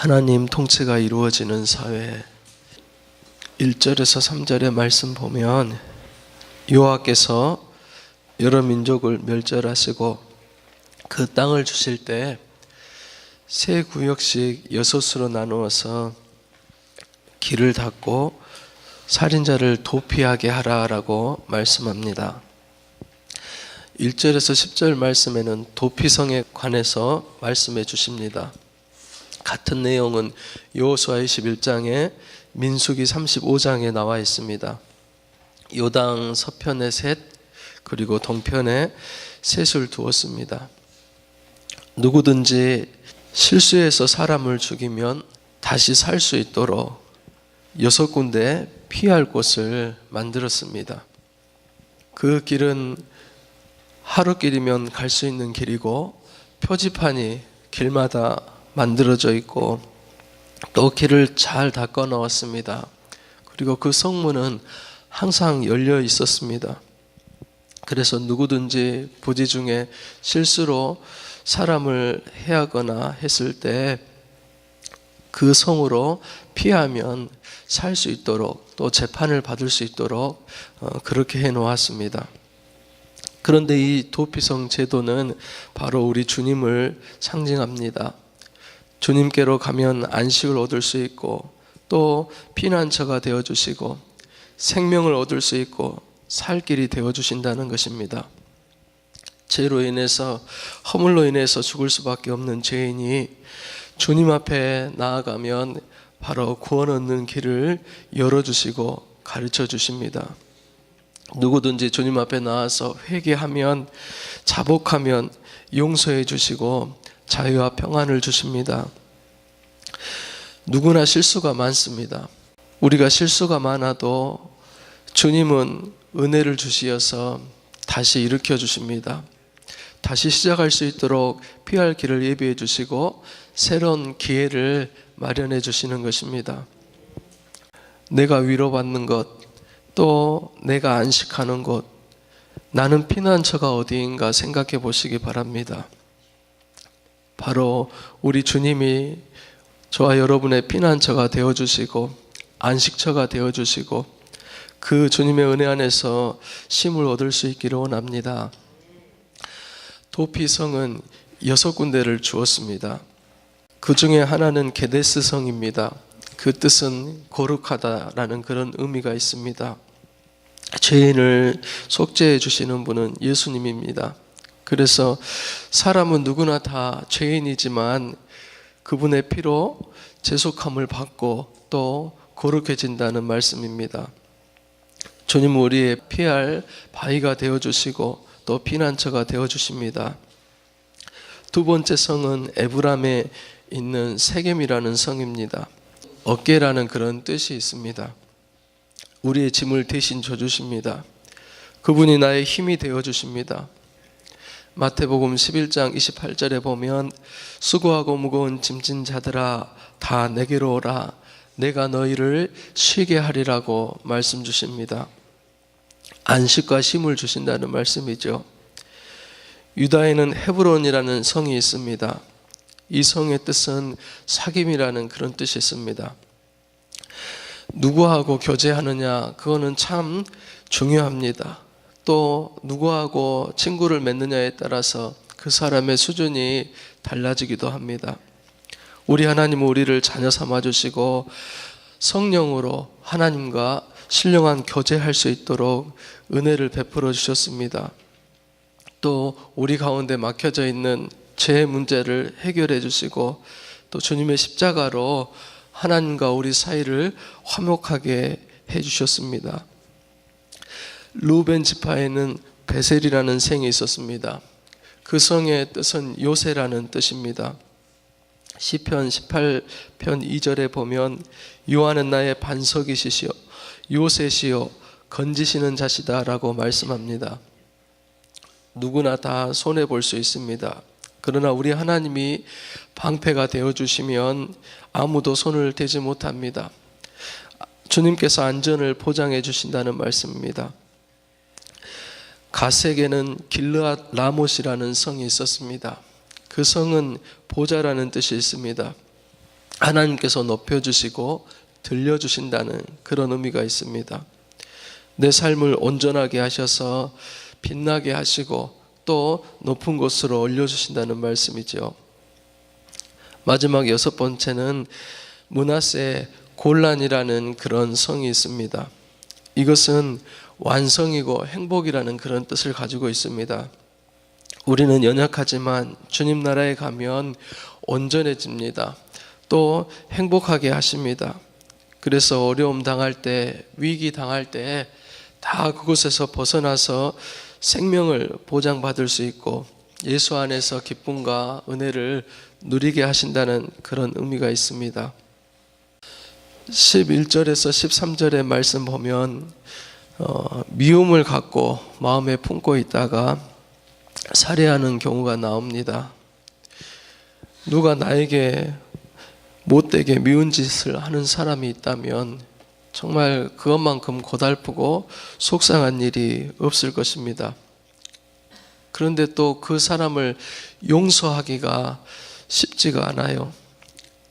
하나님 통치가 이루어지는 사회 1절에서 3절의 말씀 보면 여호와께서 여러 민족을 멸절하시고 그 땅을 주실 때 세 구역씩 6으로 나누어서 길을 닫고 살인자를 도피하게 하라라고 말씀합니다. 1절에서 10절 말씀에는 도피성에 관해서 말씀해 주십니다. 같은 내용은 여호수아 21장에 민수기 35장에 나와 있습니다. 요당 서편에 셋 그리고 동편에 셋을 두었습니다. 누구든지 실수해서 사람을 죽이면 다시 살 수 있도록 6군데 피할 곳을 만들었습니다. 그 길은 하루길이면 갈 수 있는 길이고 표지판이 길마다 만들어져 있고 또 길을 잘 닦아 놓았습니다. 그리고 그 성문은 항상 열려 있었습니다. 그래서 누구든지 부지 중에 실수로 사람을 해하거나 했을 때 그 성으로 피하면 살 수 있도록 또 재판을 받을 수 있도록 그렇게 해 놓았습니다. 그런데 이 도피성 제도는 바로 우리 주님을 상징합니다. 주님께로 가면 안식을 얻을 수 있고 또 피난처가 되어주시고 생명을 얻을 수 있고 살 길이 되어주신다는 것입니다. 죄로 인해서 허물로 인해서 죽을 수밖에 없는 죄인이 주님 앞에 나아가면 바로 구원 얻는 길을 열어주시고 가르쳐 주십니다. 누구든지 주님 앞에 나와서 회개하면 자복하면 용서해 주시고 자유와 평안을 주십니다. 누구나 실수가 많습니다. 우리가 실수가 많아도 주님은 은혜를 주시어서 다시 일으켜 주십니다. 다시 시작할 수 있도록 피할 길을 예비해 주시고 새로운 기회를 마련해 주시는 것입니다. 내가 위로받는 것, 또 내가 안식하는 곳, 나는 피난처가 어디인가 생각해 보시기 바랍니다. 바로 우리 주님이 저와 여러분의 피난처가 되어주시고 안식처가 되어주시고 그 주님의 은혜 안에서 쉼을 얻을 수 있기를 원합니다. 도피성은 6군데를 주었습니다. 그 중에 하나는 게데스 성입니다. 그 뜻은 거룩하다라는 그런 의미가 있습니다. 죄인을 속죄해 주시는 분은 예수님입니다. 그래서 사람은 누구나 다 죄인이지만 그분의 피로 죄속함을 받고 또 거룩해진다는 말씀입니다. 주님은 우리의 피할 바위가 되어주시고 또 피난처가 되어주십니다. 두 번째 성은 에브람에 있는 세겜이라는 성입니다. 어깨라는 그런 뜻이 있습니다. 우리의 짐을 대신 져주십니다. 그분이 나의 힘이 되어주십니다. 마태복음 11장 28절에 보면 수고하고 무거운 짐진 자들아 다 내게로 오라 내가 너희를 쉬게 하리라고 말씀 주십니다. 안식과 쉼을 주신다는 말씀이죠. 유다에는 헤브론이라는 성이 있습니다. 이 성의 뜻은 사귐이라는 그런 뜻이 있습니다. 누구하고 교제하느냐 그거는 참 중요합니다. 또 누구하고 친구를 맺느냐에 따라서 그 사람의 수준이 달라지기도 합니다. 우리 하나님은 우리를 자녀 삼아주시고 성령으로 하나님과 신령한 교제할 수 있도록 은혜를 베풀어 주셨습니다. 또 우리 가운데 막혀져 있는 죄의 문제를 해결해 주시고 또 주님의 십자가로 하나님과 우리 사이를 화목하게 해 주셨습니다. 루벤 지파에는 베셀이라는 성이 있었습니다. 그 성의 뜻은 요새라는 뜻입니다. 시편 18편 2절에 보면 여호와는 나의 반석이시시오 요새시오 건지시는 자시다 라고 말씀합니다. 누구나 다 손해볼 수 있습니다. 그러나 우리 하나님이 방패가 되어주시면 아무도 손을 대지 못합니다. 주님께서 안전을 보장해 주신다는 말씀입니다. 갓색에는 길르앗 라못이라는 성이 있었습니다. 그 성은 보좌라는 뜻이 있습니다. 하나님께서 높여주시고 들려주신다는 그런 의미가 있습니다. 내 삶을 온전하게 하셔서 빛나게 하시고 또 높은 곳으로 올려주신다는 말씀이죠. 마지막 6번째는 므낫세 골란이라는 그런 성이 있습니다. 이것은 완성이고 행복이라는 그런 뜻을 가지고 있습니다. 우리는 연약하지만 주님 나라에 가면 온전해집니다. 또 행복하게 하십니다. 그래서 어려움 당할 때, 위기 당할 때 다 그곳에서 벗어나서 생명을 보장받을 수 있고 예수 안에서 기쁨과 은혜를 누리게 하신다는 그런 의미가 있습니다. 11절에서 13절의 말씀 보면 미움을 갖고 마음에 품고 있다가 살해하는 경우가 나옵니다. 누가 나에게 못되게 미운 짓을 하는 사람이 있다면 정말 그것만큼 고달프고 속상한 일이 없을 것입니다. 그런데 또 그 사람을 용서하기가 쉽지가 않아요.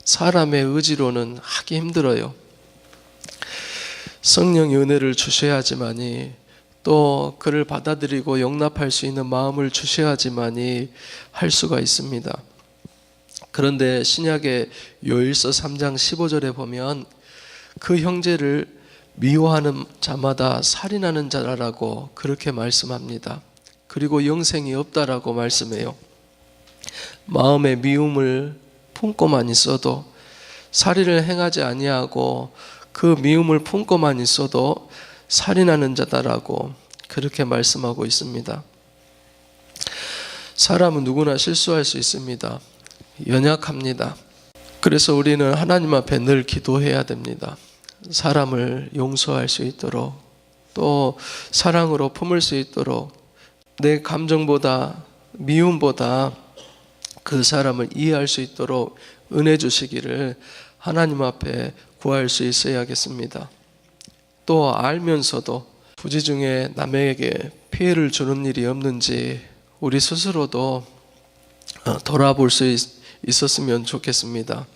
사람의 의지로는 하기 힘들어요. 성령의 은혜를 주셔야지만이 또 그를 받아들이고 용납할 수 있는 마음을 주셔야지만이 할 수가 있습니다. 그런데 신약의 요일서 3장 15절에 보면 그 형제를 미워하는 자마다 살인하는 자라고 그렇게 말씀합니다. 그리고 영생이 없다라고 말씀해요. 마음의 미움을 품고만 있어도 살인을 행하지 아니하고 그 미움을 품고만 있어도 살인하는 자다라고 그렇게 말씀하고 있습니다. 사람은 누구나 실수할 수 있습니다. 연약합니다. 그래서 우리는 하나님 앞에 늘 기도해야 됩니다. 사람을 용서할 수 있도록 또 사랑으로 품을 수 있도록 내 감정보다 미움보다 그 사람을 이해할 수 있도록 은혜 주시기를 하나님 앞에 구할 수 있어야겠습니다. 또 알면서도 부지 중에 남에게 피해를 주는 일이 없는지 우리 스스로도 돌아볼 수 있었으면 좋겠습니다.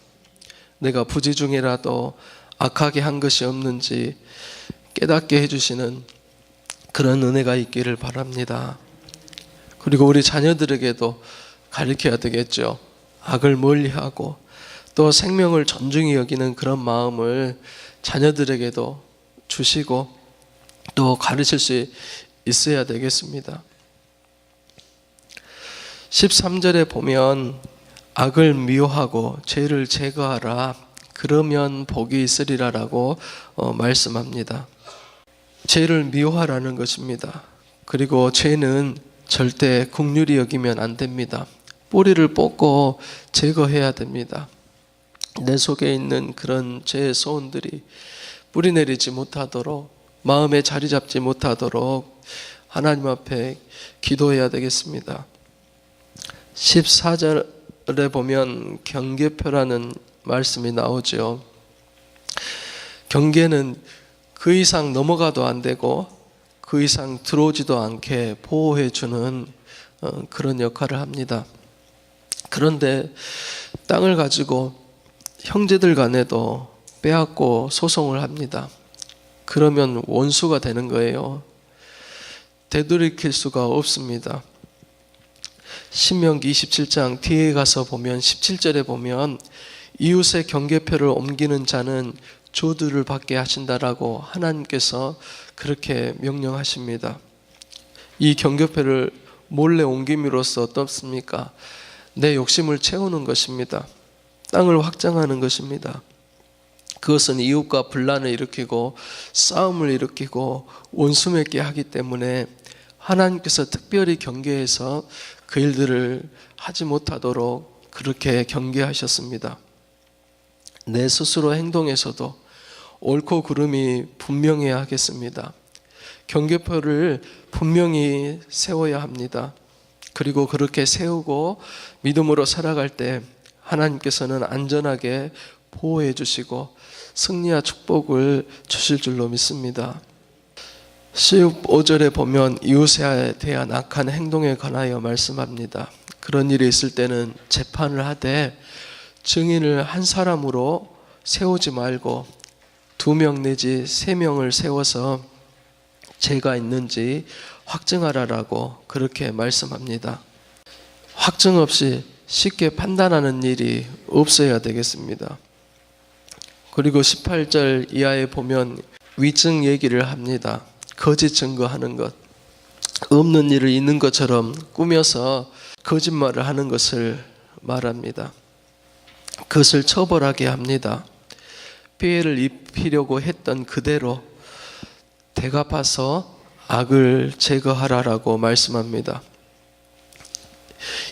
내가 부지 중이라도 악하게 한 것이 없는지 깨닫게 해주시는 그런 은혜가 있기를 바랍니다. 그리고 우리 자녀들에게도 가르쳐야 되겠죠. 악을 멀리하고 또 생명을 존중히 여기는 그런 마음을 자녀들에게도 주시고 또 가르칠 수 있어야 되겠습니다. 13절에 보면 악을 미워하고 죄를 제거하라 그러면 복이 있으리라라고 말씀합니다. 죄를 미워하라는 것입니다. 그리고 죄는 절대 긍휼히 여기면 안 됩니다. 뿌리를 뽑고 제거해야 됩니다. 내 속에 있는 그런 죄의 소원들이 뿌리내리지 못하도록 마음에 자리 잡지 못하도록 하나님 앞에 기도해야 되겠습니다. 14절에 보면 경계표라는 말씀이 나오죠. 경계는 그 이상 넘어가도 안 되고 그 이상 들어오지도 않게 보호해 주는 그런 역할을 합니다. 그런데 땅을 가지고 형제들 간에도 빼앗고 소송을 합니다. 그러면 원수가 되는 거예요. 되돌이킬 수가 없습니다. 신명기 27장 뒤에 가서 보면 17절에 보면 이웃의 경계표를 옮기는 자는 조들을 받게 하신다라고 하나님께서 그렇게 명령하십니다. 이 경계표를 몰래 옮김으로써 어떻습니까? 내 욕심을 채우는 것입니다. 땅을 확장하는 것입니다. 그것은 이웃과 분란을 일으키고 싸움을 일으키고 원수 맺게 하기 때문에 하나님께서 특별히 경계해서 그 일들을 하지 못하도록 그렇게 경계하셨습니다. 내 스스로 행동에서도 옳고 그름이 분명해야 하겠습니다. 경계표를 분명히 세워야 합니다. 그리고 그렇게 세우고 믿음으로 살아갈 때 하나님께서는 안전하게 보호해 주시고 승리와 축복을 주실 줄로 믿습니다. 15절에 보면 이웃에 대한 악한 행동에 관하여 말씀합니다. 그런 일이 있을 때는 재판을 하되 증인을 한 사람으로 세우지 말고 2명 내지 3명을 세워서 죄가 있는지 확증하라라고 그렇게 말씀합니다. 확증 없이 쉽게 판단하는 일이 없어야 되겠습니다. 그리고 18절 이하에 보면 위증 얘기를 합니다. 거짓 증거하는 것, 없는 일을 있는 것처럼 꾸며서 거짓말을 하는 것을 말합니다. 그것을 처벌하게 합니다. 피해를 입히려고 했던 그대로 대갚아서 악을 제거하라라고 말씀합니다.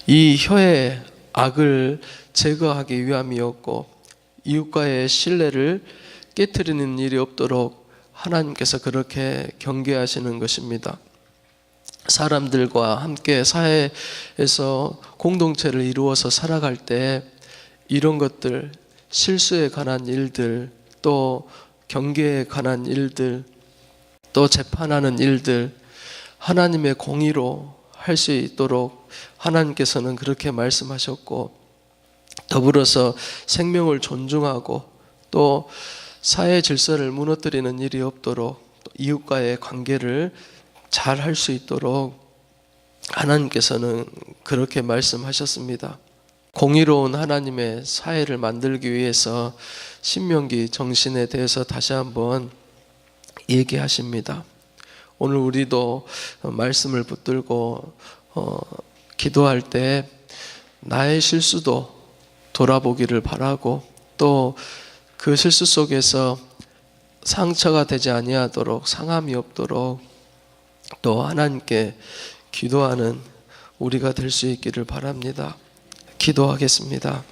이 혀의 악을 제거하기 위함이었고 이웃과의 신뢰를 깨트리는 일이 없도록 하나님께서 그렇게 경계하시는 것입니다. 사람들과 함께 사회에서 공동체를 이루어서 살아갈 때 이런 것들, 실수에 관한 일들, 또 경계에 관한 일들, 또 재판하는 일들, 하나님의 공의로 할 수 있도록 하나님께서는 그렇게 말씀하셨고, 더불어서 생명을 존중하고 또 사회 질서를 무너뜨리는 일이 없도록 이웃과의 관계를 잘 할 수 있도록 하나님께서는 그렇게 말씀하셨습니다. 공의로운 하나님의 사회를 만들기 위해서 신명기 정신에 대해서 다시 한번 얘기하십니다. 오늘 우리도 말씀을 붙들고 기도할 때 나의 실수도 돌아보기를 바라고 또 그 실수 속에서 상처가 되지 아니하도록 상함이 없도록 또 하나님께 기도하는 우리가 될 수 있기를 바랍니다. 기도하겠습니다.